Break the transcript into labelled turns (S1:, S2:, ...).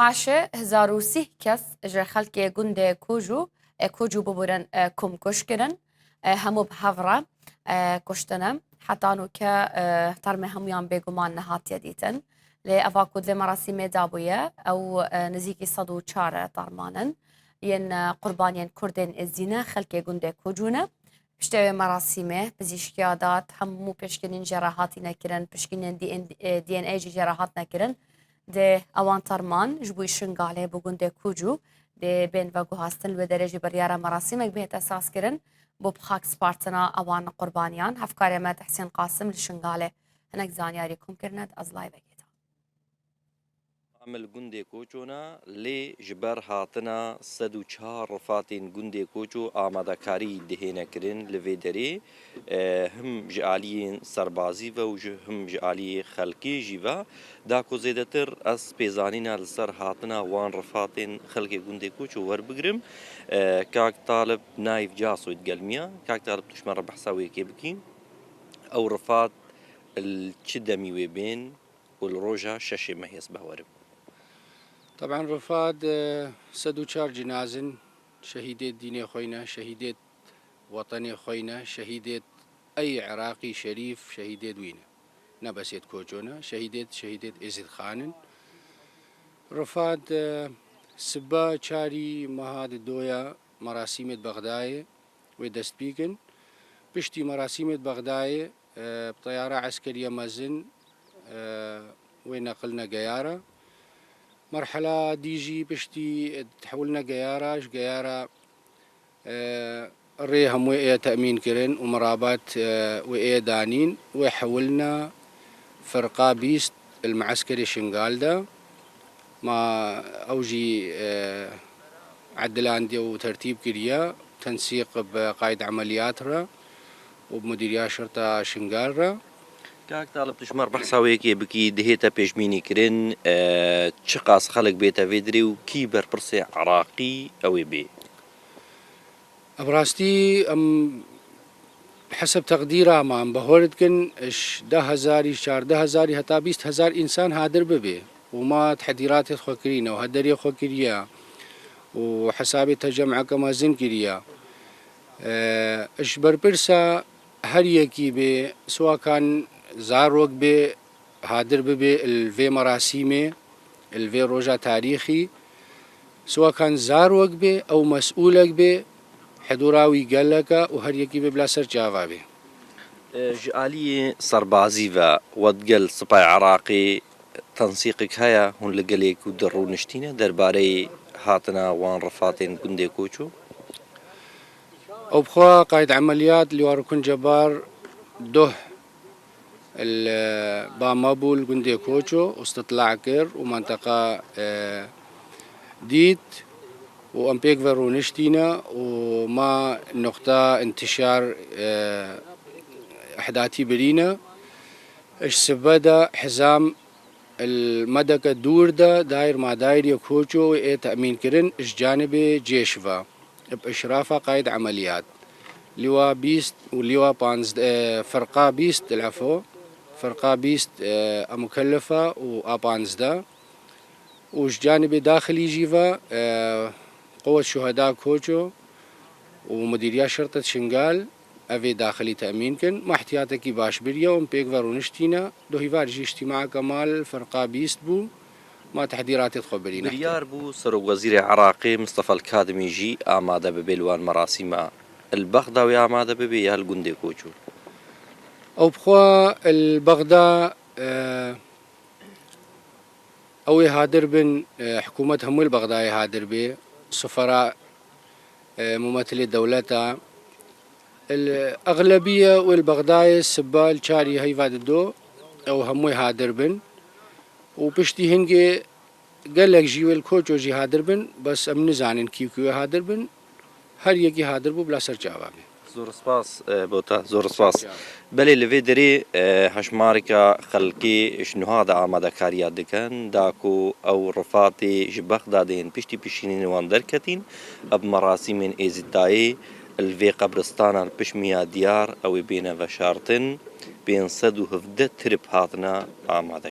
S1: 12,030 کەس ji xelkê gundê Kûj û bibûrin komkuşkirin hemû bi hev re kuştine heta nûke termê hemûyan bêguman nehatiye dîtin lê eva ku divê merasîmê dabûye ew nizîkî 104 darmanin yên qurbaniyên Kurdên êzîne xelkê gundê Kûj ne. Piştî vê merasîmê pizîşkiya dat hemû pêşkenên jê re hatîne kirin, piştînên DNA jî jê re hatine kirin. Dê ewan terman ji bo şingalê bi gundê Kûj dê bên veguhastin li derê jî biryara merasîmek bihête saskirin bo bi xak spartina ewan qurbaniyan. Hevkarê me Tehsîn Qasim li Şingalê hinek zanyarî komkirine ez live
S2: عمل گوندê Kûjona lê ji ber hatina 104 rifatên gundê Kûj û amadekarî dihênekirin li vê derê him ji aliyên serbazî ve û him ji aliyê xelkê jî ve da ku zêdetir ez pêzanîna li ser hatina wan rifatên xelkê gundê Kûj û werbigirim. Kak Talib nayîv Casoy digelmiya. Kak Talib tu ji me re behsa wê kê bikî. Ew rifat li çi demî wê bên û li roja şeşê me hês behwerim.
S3: طبعا رفاد 104 جنازن شهيدات ديني خوينا شهيدات وطني خوينا شهيدات أي عراقي شريف شهيدات وينا نبسيت كوجونا شهيدات إزيد خانن رفاد سبا شاري مهاد الدويا مراسيمة بغداي ودست بيكن بشتي مراسيمة بغداي بطيارة عسكرية مازن ونقلنا قيارة مرحلة ديجي بشتي تحولنا قيارة الريهم وإيه تأمين كرن ومرابات وإيه دانين ويحولنا فرقة بيست المعسكري شنغالدا ما أوجي عدلاندي وترتيب كريا تنسيق بقائد عملياتها وبمديرية شرطة شنغالرا.
S2: Kak Talib tu ji me re behsa wê kê bikî dihête pêşbînî kirin çi qas xelek bête vê derê û kî berpirsê Iraqî ew ê bê?
S3: براستي حسب تقديرها ما بهورد كن 10,000 14,000 حتى 20,000 إنسان هادر ببي وما تحضيرات خوكرينا وهدري خوكريا وحسابي تجمع كما زين كريا اش بربرسا هر يكي بي سواء كان زاروك بي هادر ببي الفي مراسيمي الفي روجا تاريخي سواء كان زاروك بي أو مسؤولك بي حضوراوي قال لك وهر يكي بي بلا سر جاوا بي
S2: ji aliyê serbazî ve wedgel Sipay Iraqê tensiqek heye hûn li gelê ku dirrûniştîne derbareyê hatina wan rifatên gundê Kûj û
S3: أو بخوا قائد عمليات لواء ركن جبار ده بامابول جندي كوجو واستطلاع كير ومنطقة ديت وأمبيك فرونشتينا وما نقطة انتشار أحداثي برينا إيش سبدا حزام المدك دور دا داير مع داير يكوجو إيه تأمين كرن إيش جانبي جيشفا بإشرافه قائد عمليات لواء بيست ولواء بانز فرقة بيست العفو فرقة بيست مكلفة وأبانز دا وش جانبي داخلي جيفا قوة شهداء كوجو ومديرية شرطة شنغال أفي داخلي تأمين كن ما احتياطكي باش بريا ومبيك فرونشتينا دو هيفار جي اجتماع كمال فرقة بيست بو ما تحضيرات الخبرين
S2: بريار بو سر وزير عراقي مصطفى الكاظمي جي آماده ببلوان مراسيم البغداوي آماده ببي يا الجندي Kûj
S3: أو بخوا البغدا أو هادر بن حكومة هم البغداي هادر بي سفراء ممثلي دولتها الأغلبية والبغداي السبال شاري هاي فاددو أو هم هادر بن وبشتي هنجي قال لك جيوال Kûj جي هادر بن بس أمن زانن كيو هادر بن هر يكي هادر بو بلا سر جوابه
S2: زور سپاس بوتا زور سپاس بله لوی دری هشمارکا خلقی اشنوها دا آماده کاریا دکن داکو او رفاتی جبخ دادین پشتی پشینین وان درکتین اب مراسم ازدایی الوی قبرستان پشمیا دیار او بین و شارتن بین 117 ترب هاتنا آماده